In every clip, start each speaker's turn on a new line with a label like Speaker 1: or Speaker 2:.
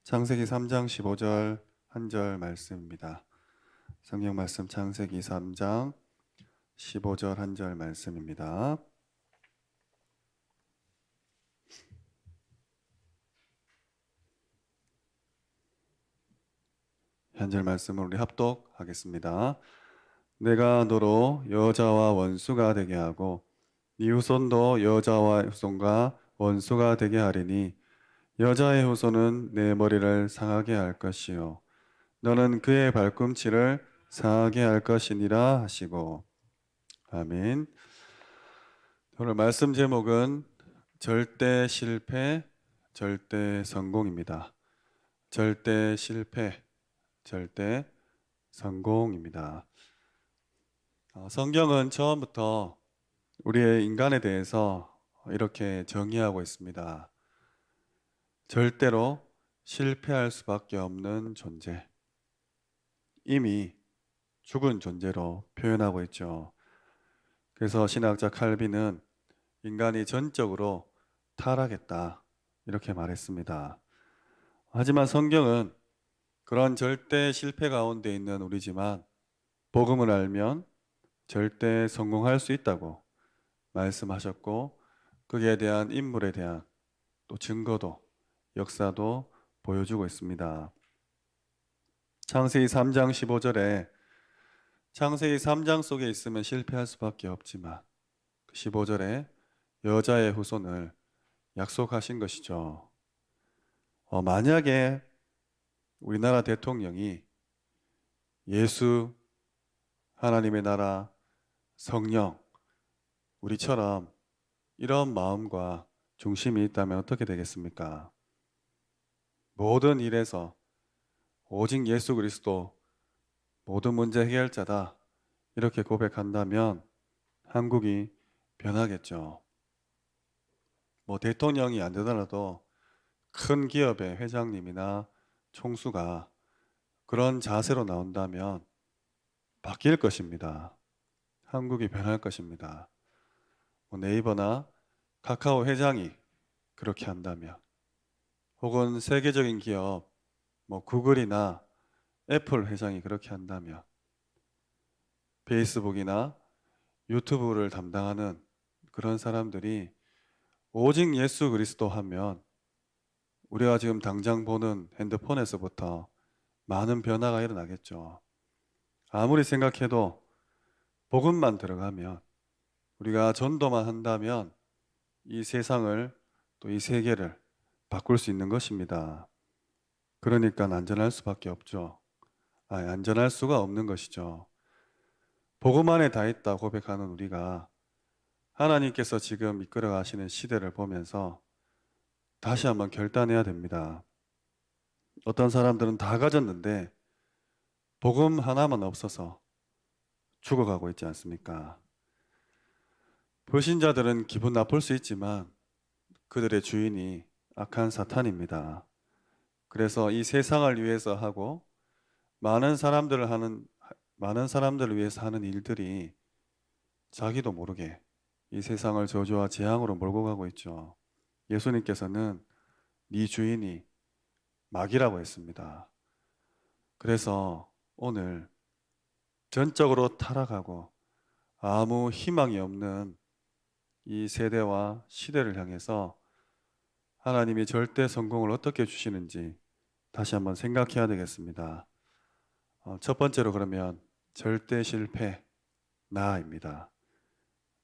Speaker 1: 창세기 3장 15절 한 절 말씀입니다. 성경 말씀 창세기 3장 15절 한 절 말씀입니다. 한 절 말씀을 우리 합독하겠습니다. 내가 너로 여자와 원수가 되게 하고 네 후손도 여자와 후손과 원수가 되게 하리니 여자의 후손은 내 머리를 상하게 할 것이요 너는 그의 발꿈치를 상하게 할 것이니라 하시고. 아멘. 오늘 말씀 제목은 절대 실패, 절대 성공입니다. 절대 실패, 절대 성공입니다. 성경은 처음부터 우리의 인간에 대해서 이렇게 정의하고 있습니다. 절대로 실패할 수밖에 없는 존재, 이미 죽은 존재로 표현하고 있죠. 그래서 신학자 칼빈은 인간이 전적으로 타락했다 이렇게 말했습니다. 하지만 성경은 그런 절대 실패 가운데 있는 우리지만 복음을 알면 절대 성공할 수 있다고 말씀하셨고, 그에 대한 인물에 대한 또 증거도 역사도 보여주고 있습니다. 창세기 3장 15절에 창세기 3장 속에 있으면 실패할 수밖에 없지만 15절에 여자의 후손을 약속하신 것이죠. 만약에 우리나라 대통령이 예수, 하나님의 나라, 성령, 우리처럼 이런 마음과 중심이 있다면 어떻게 되겠습니까? 모든 일에서 오직 예수 그리스도 모든 문제 해결자다 이렇게 고백한다면 한국이 변하겠죠. 대통령이 안 되더라도 큰 기업의 회장님이나 총수가 그런 자세로 나온다면 바뀔 것입니다. 한국이 변할 것입니다. 네이버나 카카오 회장이 그렇게 한다면, 혹은 세계적인 기업 구글이나 애플 회장이 그렇게 한다면, 페이스북이나 유튜브를 담당하는 그런 사람들이 오직 예수 그리스도 하면 우리가 지금 당장 보는 핸드폰에서부터 많은 변화가 일어나겠죠. 아무리 생각해도 복음만 들어가면, 우리가 전도만 한다면 이 세상을 또 이 세계를 바꿀 수 있는 것입니다. 그러니까 안전할 수밖에 없죠. 안전할 수가 없는 것이죠. 복음 안에 다 있다 고백하는 우리가 하나님께서 지금 이끌어 가시는 시대를 보면서 다시 한번 결단해야 됩니다. 어떤 사람들은 다 가졌는데 복음 하나만 없어서 죽어가고 있지 않습니까? 불신자들은 기분 나쁠 수 있지만 그들의 주인이 악한 사탄입니다. 그래서 이 세상을 위해서 하고 많은 사람들을 위해서 하는 일들이 자기도 모르게 이 세상을 저주와 재앙으로 몰고 가고 있죠. 예수님께서는 네 주인이 마귀라고 했습니다. 그래서 오늘 전적으로 타락하고 아무 희망이 없는 이 세대와 시대를 향해서 하나님이 절대 성공을 어떻게 주시는지 다시 한번 생각해야 되겠습니다. 첫 번째로 그러면 절대 실패, 나입니다.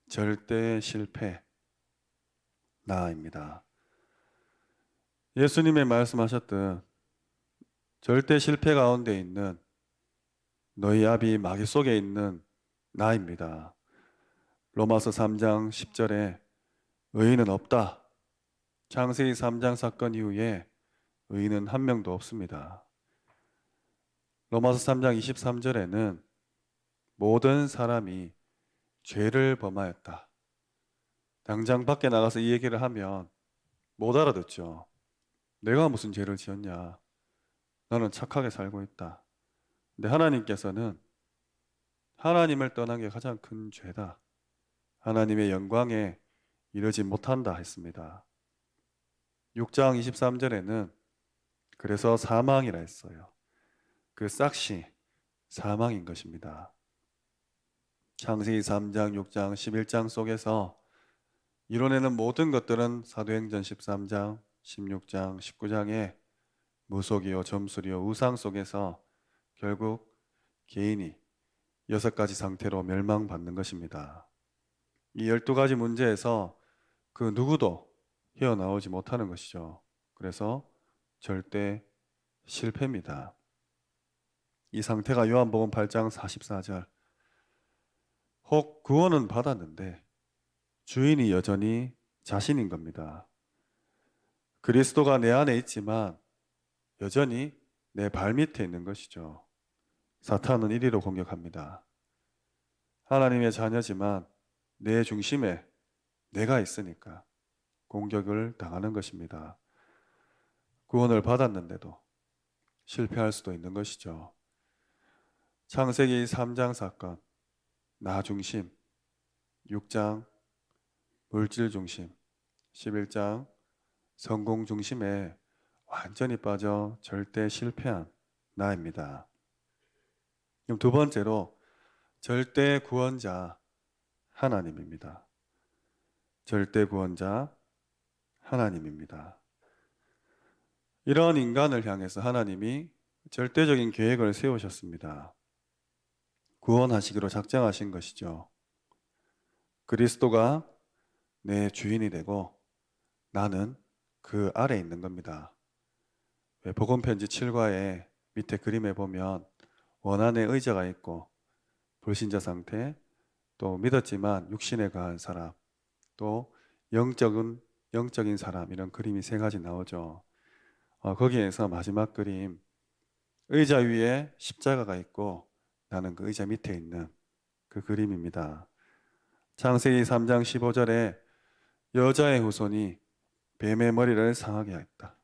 Speaker 1: 절대 실패, 나입니다. 예수님의 말씀하셨듯 절대 실패 가운데 있는 너희 아비 마귀 속에 있는 나입니다. 로마서 3장 10절에 의인은 없다. 창세기 3장 사건 이후에 의인은 한 명도 없습니다. 로마서 3장 23절에는 모든 사람이 죄를 범하였다. 당장 밖에 나가서 이 얘기를 하면 못 알아듣죠. 내가 무슨 죄를 지었냐. 너는 착하게 살고 있다. 근데 하나님께서는 하나님을 떠난 게 가장 큰 죄다. 하나님의 영광에 이르지 못한다 했습니다. 6장 23절에는 그래서 사망이라 했어요. 그 싹시 사망인 것입니다. 창세기 3장, 6장, 11장 속에서 이뤄내는 모든 것들은 사도행전 13장, 16장, 19장의 무속이요, 점술이요, 우상 속에서 결국 개인이 6가지 상태로 멸망받는 것입니다. 이 12가지 문제에서 그 누구도 헤어나오지 못하는 것이죠. 그래서 절대 실패입니다. 이 상태가 요한복음 8장 44절. 혹 구원은 받았는데 주인이 여전히 자신인 겁니다. 그리스도가 내 안에 있지만 여전히 내 발밑에 있는 것이죠. 사탄은 이리로 공격합니다. 하나님의 자녀지만 내 중심에 내가 있으니까 공격을 당하는 것입니다. 구원을 받았는데도 실패할 수도 있는 것이죠. 창세기 3장 사건, 나 중심, 6장 물질 중심, 11장 성공 중심에 완전히 빠져 절대 실패한 나입니다. 그럼 두 번째로 절대 구원자 하나님입니다. 절대 구원자 하나님입니다. 이런 인간을 향해서 하나님이 절대적인 계획을 세우셨습니다. 구원하시기로 작정하신 것이죠. 그리스도가 내 주인이 되고 나는 그 아래에 있는 겁니다. 복음편지 7과의 밑에 그림에 보면 원한에 의자가 있고 불신자 상태, 또 믿었지만 육신에 가한 사람, 또 영적인 사람, 이런 그림이 세 가지 나오죠. 거기에서 마지막 그림, 의자 위에 십자가가 있고 나는 그 의자 밑에 있는 그 그림입니다. 창세기 3장 15절에 여자의 후손이 뱀의 머리를 상하게 했다.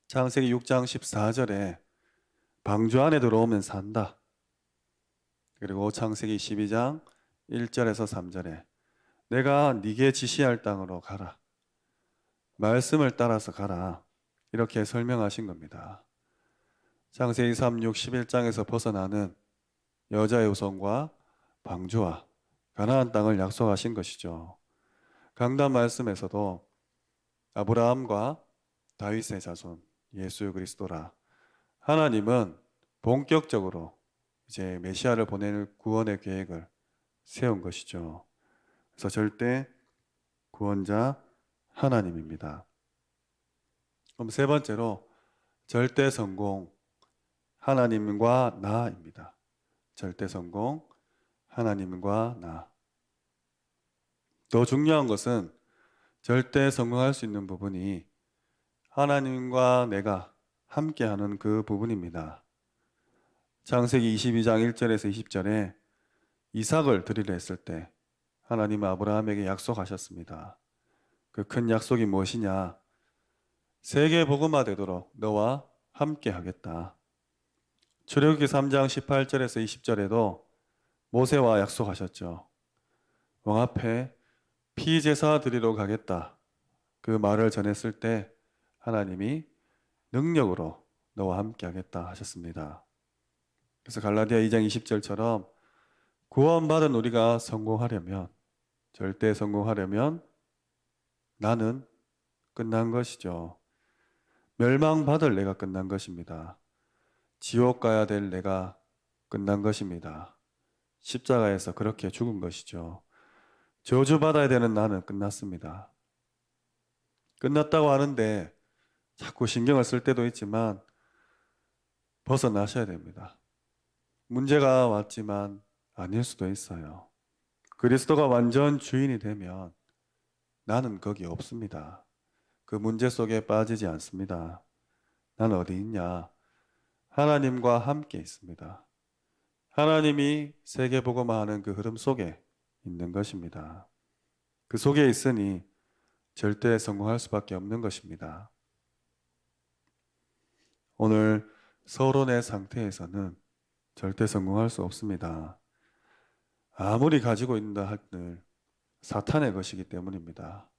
Speaker 1: 창세기 6장 14절에 방주 안에 들어오면 산다. 그리고 창세기 12장 1절에서 3절에 내가 네게 지시할 땅으로 가라. 말씀을 따라서 가라. 이렇게 설명하신 겁니다. 창세기 3, 6, 11장에서 벗어나는 여자의 후손과 방주와 가나안 땅을 약속하신 것이죠. 강단 말씀에서도 아브라함과 다윗의 자손 예수 그리스도라. 하나님은 본격적으로 이제 메시아를 보내는 구원의 계획을 세운 것이죠. 그래서 절대 구원자 하나님입니다. 그럼 세 번째로 절대 성공 하나님과 나입니다. 절대 성공 하나님과 나. 더 중요한 것은 절대 성공할 수 있는 부분이 하나님과 내가 함께하는 그 부분입니다. 창세기 22장 1절에서 20절에 이삭을 드리려 했을 때 하나님은 아브라함에게 약속하셨습니다. 그 큰 약속이 무엇이냐? 세계 복음화 되도록 너와 함께 하겠다. 출애굽기 3장 18절에서 20절에도 모세와 약속하셨죠. 왕 앞에 피제사 드리러 가겠다. 그 말을 전했을 때 하나님이 능력으로 너와 함께 하겠다 하셨습니다. 그래서 갈라디아 2장 20절처럼 구원받은 우리가 성공하려면, 절대 성공하려면 나는 끝난 것이죠. 멸망받을 내가 끝난 것입니다. 지옥 가야 될 내가 끝난 것입니다. 십자가에서 그렇게 죽은 것이죠. 저주받아야 되는 나는 끝났습니다. 끝났다고 하는데 자꾸 신경을 쓸 때도 있지만 벗어나셔야 됩니다. 문제가 왔지만 아닐 수도 있어요. 그리스도가 완전 주인이 되면 나는 거기 없습니다. 그 문제 속에 빠지지 않습니다. 나는 어디 있냐? 하나님과 함께 있습니다. 하나님이 세계복음화하는 그 흐름 속에 있는 것입니다. 그 속에 있으니 절대 성공할 수밖에 없는 것입니다. 오늘 서론의 상태에서는 절대 성공할 수 없습니다. 아무리 가지고 있는다 한들 사탄의 것이기 때문입니다.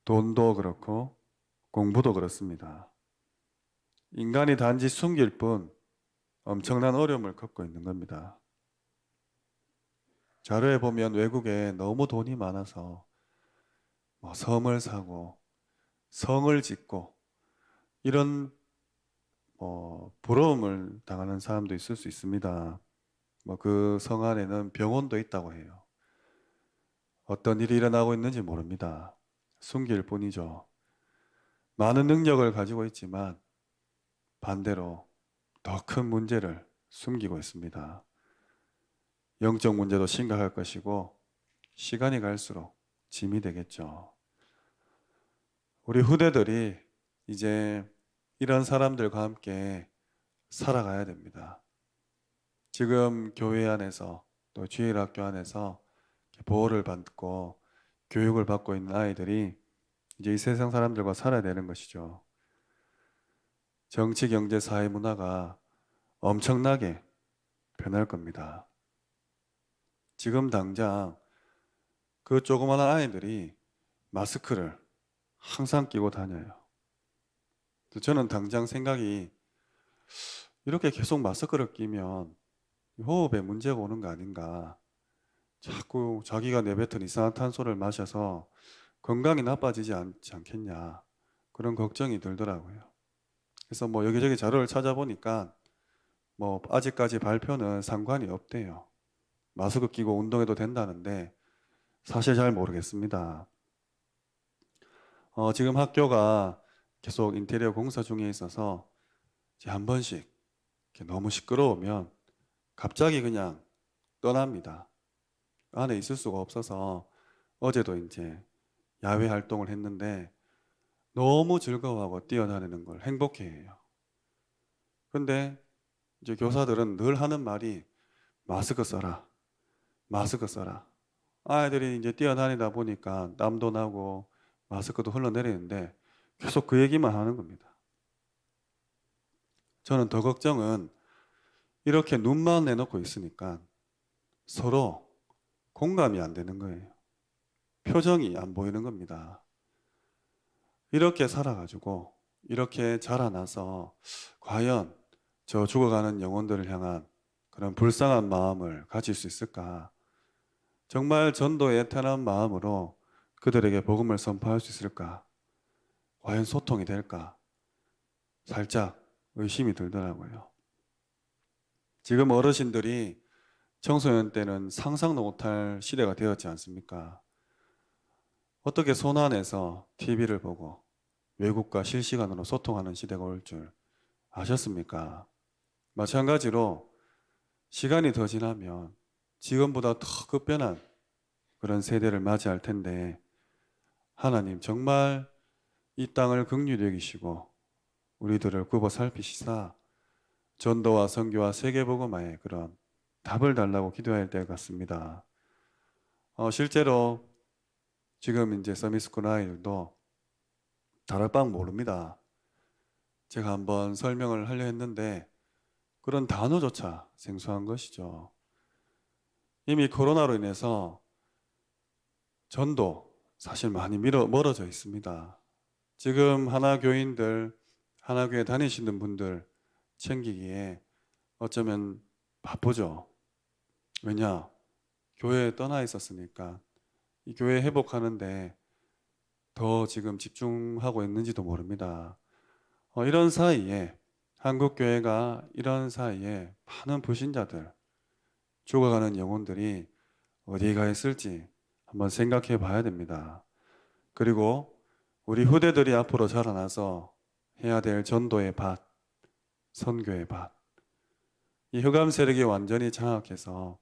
Speaker 1: 돈도 그렇고 공부도 그렇습니다. 인간이 단지 숨길 뿐 엄청난 어려움을 겪고 있는 겁니다. 자료에 보면 외국에 너무 돈이 많아서 뭐 섬을 사고 성을 짓고 이런 부러움을 당하는 사람도 있을 수 있습니다. 뭐 그 성 안에는 병원도 있다고 해요. 어떤 일이 일어나고 있는지 모릅니다. 숨길 뿐이죠. 많은 능력을 가지고 있지만 반대로 더 큰 문제를 숨기고 있습니다. 영적 문제도 심각할 것이고 시간이 갈수록 짐이 되겠죠. 우리 후대들이 이제 이런 사람들과 함께 살아가야 됩니다. 지금 교회 안에서 또 주일학교 안에서 보호를 받고 교육을 받고 있는 아이들이 이제 이 세상 사람들과 살아야 되는 것이죠. 정치, 경제, 사회, 문화가 엄청나게 변할 겁니다. 지금 당장 그 조그마한 아이들이 마스크를 항상 끼고 다녀요. 저는 당장 생각이 이렇게 계속 마스크를 끼면 호흡에 문제가 오는 거 아닌가. 자꾸 자기가 내뱉은 이산화탄소를 마셔서 건강이 나빠지지 않지 않겠냐. 그런 걱정이 들더라고요. 그래서 뭐 여기저기 자료를 찾아보니까 뭐 아직까지 발표는 상관이 없대요. 마스크 끼고 운동해도 된다는데 사실 잘 모르겠습니다. 지금 학교가 계속 인테리어 공사 중에 있어서 이제 한 번씩 이렇게 너무 시끄러우면 갑자기 그냥 떠납니다. 안에 있을 수가 없어서 어제도 이제 야외 활동을 했는데 너무 즐거워하고 뛰어다니는 걸 행복해해요. 근데 이제 교사들은 늘 하는 말이 마스크 써라, 마스크 써라. 아이들이 이제 뛰어다니다 보니까 땀도 나고 마스크도 흘러내리는데 계속 그 얘기만 하는 겁니다. 저는 더 걱정은 이렇게 눈만 내놓고 있으니까 서로 공감이 안 되는 거예요. 표정이 안 보이는 겁니다. 이렇게 살아가지고 이렇게 자라나서 과연 저 죽어가는 영혼들을 향한 그런 불쌍한 마음을 가질 수 있을까? 정말 전도의 애타는 마음으로 그들에게 복음을 선포할 수 있을까? 과연 소통이 될까? 살짝 의심이 들더라고요. 지금 어르신들이 청소년 때는 상상도 못할 시대가 되었지 않습니까? 어떻게 손 안에서 TV를 보고 외국과 실시간으로 소통하는 시대가 올 줄 아셨습니까? 마찬가지로 시간이 더 지나면 지금보다 더 급변한 그런 세대를 맞이할 텐데 하나님 정말 이 땅을 긍휼히 여기시고 우리들을 굽어 살피시사 전도와 선교와 세계복음화에 그런 답을 달라고 기도해야 할 때 같습니다. 실제로 지금 이제 서밋스쿨 아이들도 다락방 모릅니다. 제가 한번 설명을 하려 했는데 그런 단어조차 생소한 것이죠. 이미 코로나로 인해서 전도 사실 많이 멀어져 있습니다. 지금 하나교인들, 하나교회 다니시는 분들 챙기기에 어쩌면 바쁘죠. 왜냐? 교회에 떠나 있었으니까 이 교회 회복하는데 더 지금 집중하고 있는지도 모릅니다. 이런 사이에 한국교회가 이런 사이에 많은 불신자들, 죽어가는 영혼들이 어디에 가 있을지 한번 생각해 봐야 됩니다. 그리고 우리 후대들이 앞으로 자라나서 해야 될 전도의 밭, 선교의 밭, 이 흑암 세력이 완전히 장악해서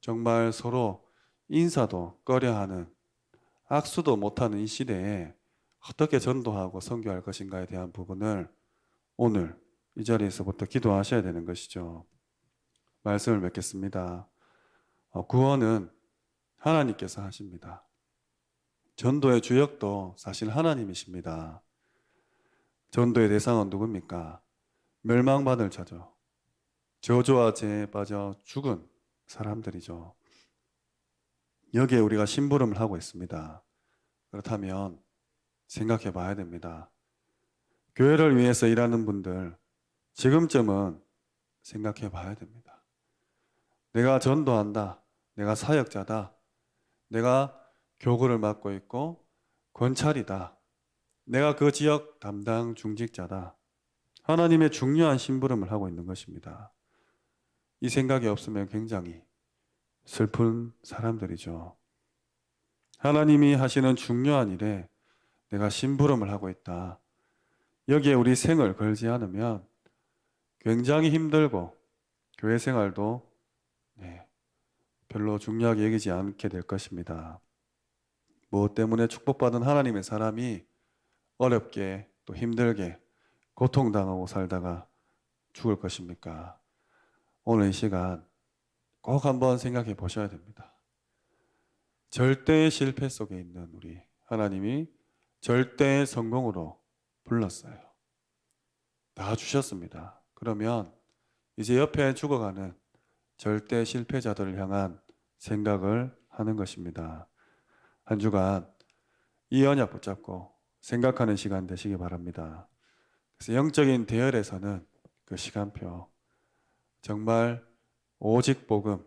Speaker 1: 정말 서로 인사도 꺼려하는 악수도 못하는 이 시대에 어떻게 전도하고 선교할 것인가에 대한 부분을 오늘 이 자리에서부터 기도하셔야 되는 것이죠. 말씀을 맺겠습니다. 구원은 하나님께서 하십니다. 전도의 주역도 사실 하나님이십니다. 전도의 대상은 누굽니까? 멸망받을 자죠. 저주와 죄에 빠져 죽은 사람들이죠. 여기에 우리가 심부름을 하고 있습니다. 그렇다면 생각해 봐야 됩니다. 교회를 위해서 일하는 분들, 지금쯤은 생각해 봐야 됩니다. 내가 전도한다. 내가 사역자다. 내가 교구를 맡고 있고 권찰이다. 내가 그 지역 담당 중직자다. 하나님의 중요한 심부름을 하고 있는 것입니다. 이 생각이 없으면 굉장히 슬픈 사람들이죠. 하나님이 하시는 중요한 일에 내가 심부름을 하고 있다. 여기에 우리 생을 걸지 않으면 굉장히 힘들고 교회 생활도 별로 중요하게 여기지 않게 될 것입니다. 무엇 때문에 축복받은 하나님의 사람이 어렵게 또 힘들게 고통당하고 살다가 죽을 것입니까? 오늘 이 시간 꼭 한번 생각해 보셔야 됩니다. 절대의 실패 속에 있는 우리 하나님이 절대의 성공으로 불렀어요. 다 주셨습니다. 그러면 이제 옆에 죽어가는 절대 실패자들을 향한 생각을 하는 것입니다. 한 주간 이 언약 붙잡고 생각하는 시간 되시기 바랍니다. 그래서 영적인 대열에서는 그 시간표 정말 오직 복음,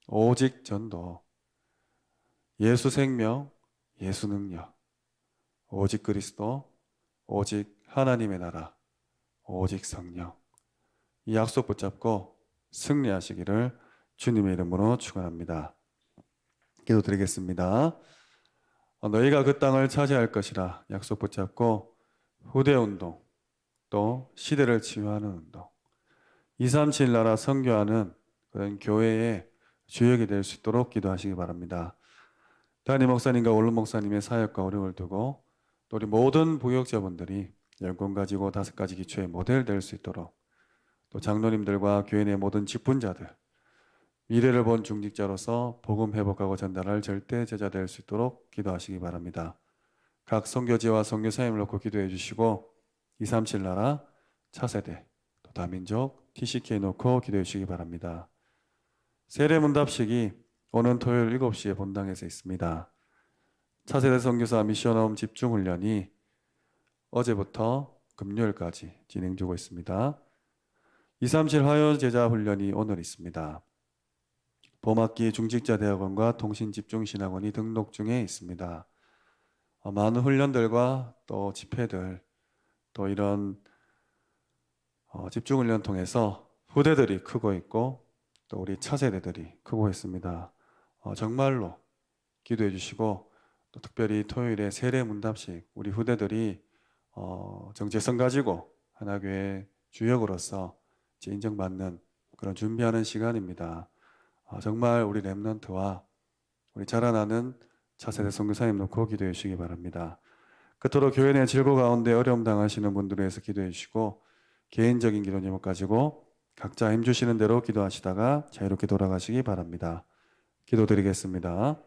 Speaker 1: 오직 전도, 예수 생명, 예수 능력, 오직 그리스도, 오직 하나님의 나라, 오직 성령, 이 약속 붙잡고 승리하시기를 주님의 이름으로 축원합니다. 기도드리겠습니다. 너희가 그 땅을 차지할 것이라 약속 붙잡고 후대운동, 또 시대를 치유하는 운동, 237 나라 선교하는 그런 교회의 주역이 될 수 있도록 기도하시기 바랍니다. 담임 목사님과 원룸 목사님의 사역과 어려움을 두고 또 우리 모든 부역자분들이 열권 가지고 5가지 기초의 모델 될 수 있도록, 또 장로님들과 교회 내 모든 직분자들, 미래를 본 중직자로서 복음 회복하고 전달할 절대 제자 될 수 있도록 기도하시기 바랍니다. 각 선교지와 선교사님을 놓고 기도해 주시고 237 나라, 차세대, 또 다민족, TCK 놓고 기도해 주시기 바랍니다. 세례문답식이 오는 토요일 7시에 본당에서 있습니다. 차세대 선교사 미션홈 집중훈련이 어제부터 금요일까지 진행되고 있습니다. 237 화요 제자 훈련이 오늘 있습니다. 봄학기 중직자 대학원과 통신집중신학원이 등록 중에 있습니다. 많은 훈련들과 또 집회들, 또 이런 집중훈련 통해서 후대들이 크고 있고 또 우리 차세대들이 크고 있습니다. 정말로 기도해 주시고, 또 특별히 토요일에 세례문답식 우리 후대들이 정체성 가지고 하나교회 주역으로서 인정받는 그런 준비하는 시간입니다. 정말 우리 렘넌트와 우리 자라나는 차세대 선교사님 놓고 기도해 주시기 바랍니다. 끝으로 교회 내 질고 가운데 어려움 당하시는 분들을 위해서 기도해 주시고, 개인적인 기도 제목 가지고 각자 힘주시는 대로 기도하시다가 자유롭게 돌아가시기 바랍니다. 기도드리겠습니다.